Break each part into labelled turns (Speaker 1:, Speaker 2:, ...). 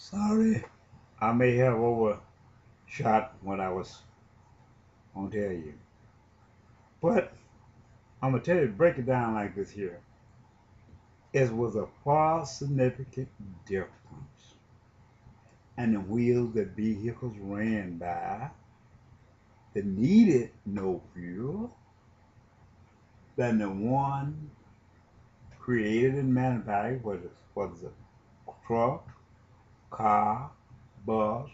Speaker 1: Sorry, I may have overshot what I was gonna tell you. But I'm gonna tell you, break it down like this here. It was a far significant difference. And the wheels that vehicles ran by that needed no fuel than the one created and manufactured, was a truck, car, bus,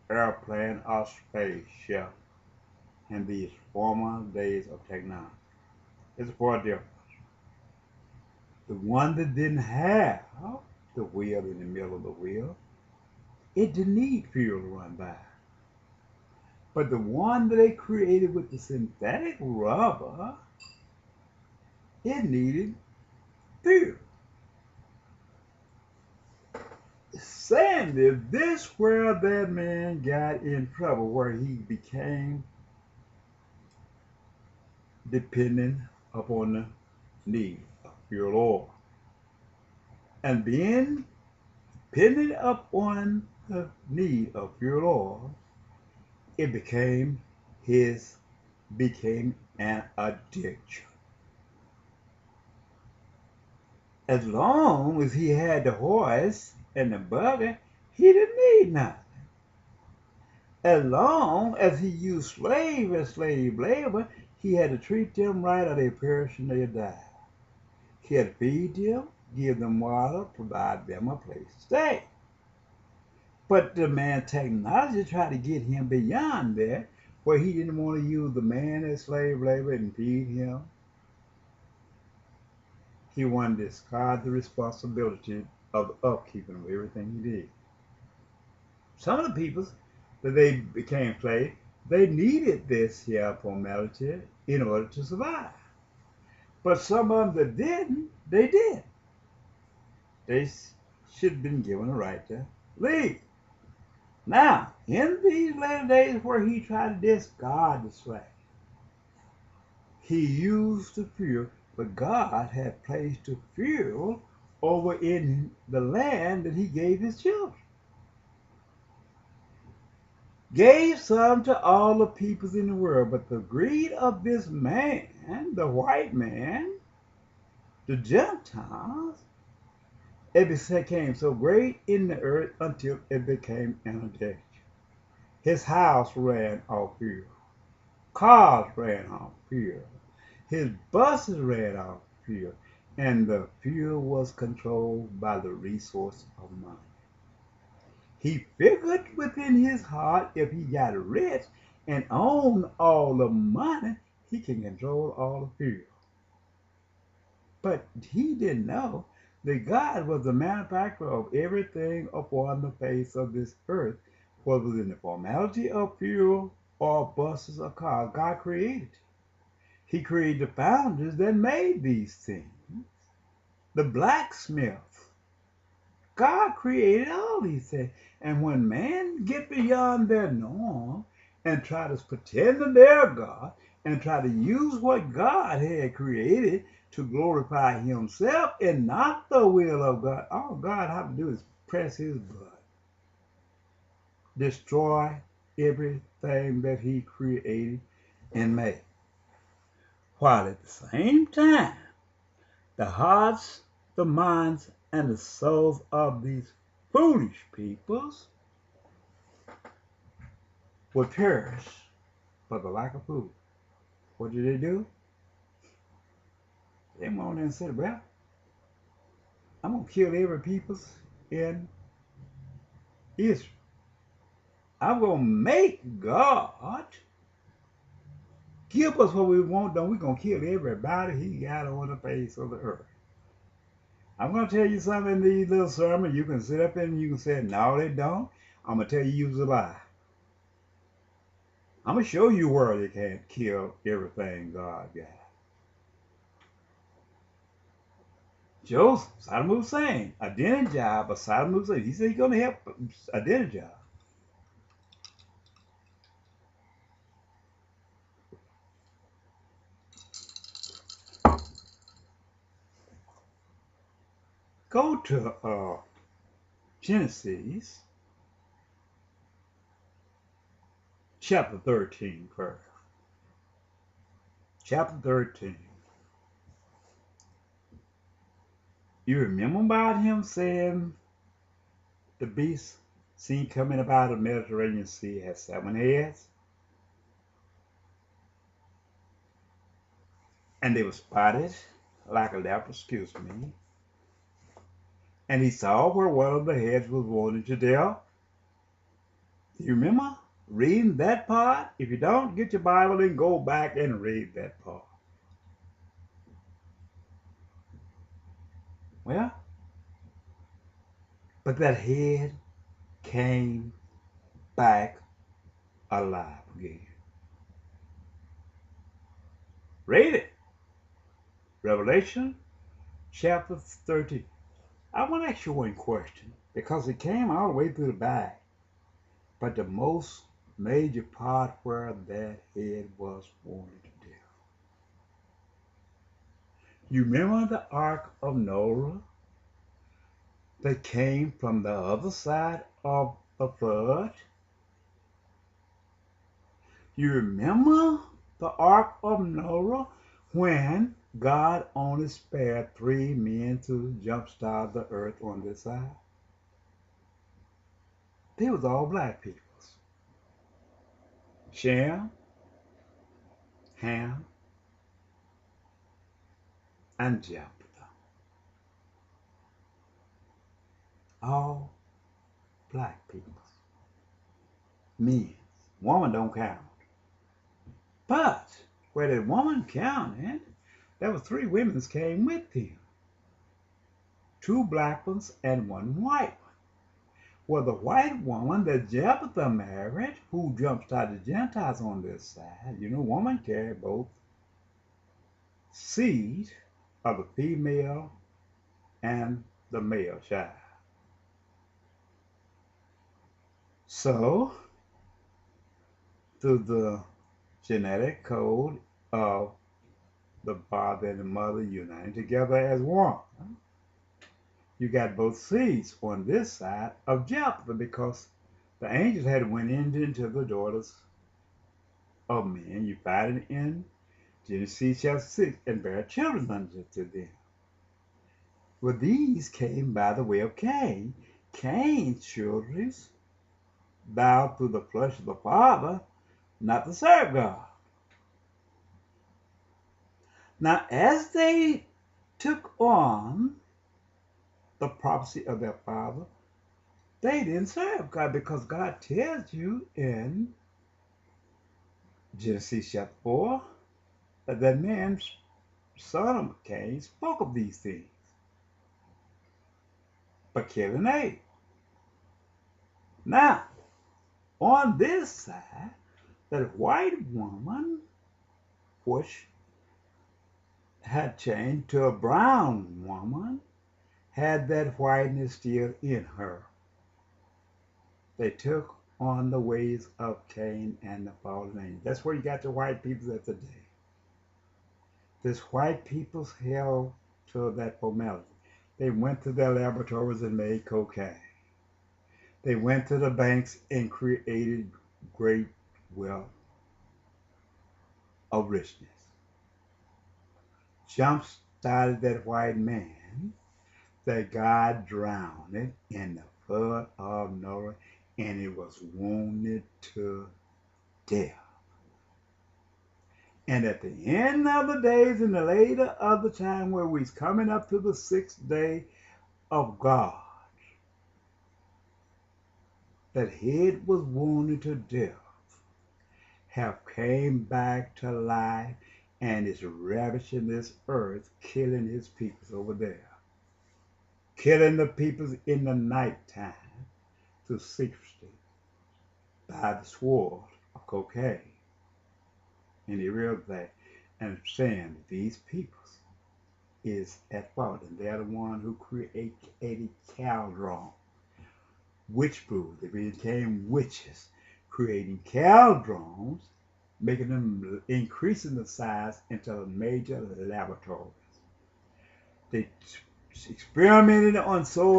Speaker 1: airplane, or spaceship in these former days of technology. It's far different. The one that didn't have the wheel in the middle of the wheel, it didn't need fuel to run by. But the one that they created with the synthetic rubber, it needed fuel. Saying this where that man got in trouble, where he became dependent upon the need of fuel oil. And being dependent upon the need of fuel oil, it became an addiction. As long as he had the horse and the buggy, he didn't need nothing. As long as he used slave labor, he had to treat them right or they perish and they die. He had to feed them, give them water, provide them a place to stay. But the man technology tried to get him beyond that, where he didn't want to use the man as slave labor and feed him. He wanted to discard the responsibility of the upkeeping of everything he did. Some of the people that they became slaves, they needed this here formality in order to survive. But some of them that didn't, they did. They should have been given a right to leave. Now, in these later days where he tried to discard the slave, he used the fuel, but God had placed the fuel over in the land that he gave his children. Gave some to all the peoples in the world, but the greed of this man, the white man, the Gentiles, it became so great in the earth until it became an addiction. His house ran off fuel. Cars ran off fuel. His buses ran off fuel. And the fuel was controlled by the resource of money. He figured within his heart if he got rich and owned all the money, he can control all the fuel. But he didn't know that God was the manufacturer of everything upon the face of this earth, whether in the formality of fuel or buses or cars. God created it. He created the founders that made these things. The blacksmith. God created all these things. And when man get beyond their norm and try to pretend that they're God and try to use what God had created to glorify himself and not the will of God, all God has to do is press his button. Destroy everything that he created and made. While at the same time, the hearts, the minds, and the souls of these foolish peoples would perish for the lack of food. What did they do? They went on there and said, well, I'm going to kill every people in Israel. I'm going to make God give us what we want, then we're going to kill everybody he got on the face of the earth. I'm going to tell you something in these little sermons. You can sit up and you can say, no, they don't. I'm going to tell you was a lie. I'm going to show you where they can't kill everything God got. Joseph, Saddam Hussein, Ahmadinejad, but Saddam Hussein, he said he's going to help Ahmadinejad. Go to Genesis chapter 13 first. Chapter 13. You remember about him saying the beast seen coming up out of the Mediterranean Sea has 7 heads? And they were spotted like a leopard, excuse me. And he saw where one of the heads was wounded to death. Do you remember reading that part? If you don't, get your Bible and go back and read that part. Well, but that head came back alive again. Read it. Revelation chapter 13. I want to ask you one question because it came all the way through the back. But the most major part where that head was wounded to death. You remember the Ark of Noah that came from the other side of the flood? You remember the Ark of Noah when God only spared 3 men to jumpstart the earth on this side? They was all black people. Shem, Ham, and Japheth. All black people. Men. Woman don't count. But where the woman counted, there were 3 women came with him. 2 black ones and 1 white one. Well, the white woman that Jephthah married, who jump-started the Gentiles on this side, you know, woman carried both seed of the female and the male child. So, through the genetic code of the father and the mother united together as one, you got both seeds on this side of Jephthah because the angels had went into the daughters of men. You find it in Genesis chapter 6 and bare children unto them. Well, these came by the way of Cain. Cain's children bowed through the flesh of the father, not to serve God. Now, as they took on the prophecy of their father, they didn't serve God because God tells you in Genesis chapter 4 that man, son of Cain, spoke of these things, but killing Abel. Now, on this side, that white woman, which had changed to a brown woman, had that whiteness still in her. They took on the ways of Cain and the fallen angel. That's where you got the white people at today. This white people's held to that formality. They went to their laboratories and made cocaine. They went to the banks and created great wealth of richness. Jump-started that white man that God drowned it in the flood of Noah, and it was wounded to death. And at the end of the days, in the later of the time where we's coming up to the 6th day of God, that head was wounded to death, have came back to life and is ravishing this earth, killing his peoples over there. Killing the peoples in the nighttime to secrecy by the sword of cocaine. And he realized that and saying these peoples is at fault, and they're the one who created Caldron. Witch brew. They became witches, creating caldrons, making them increasing the size into major laboratories. They experimented on souls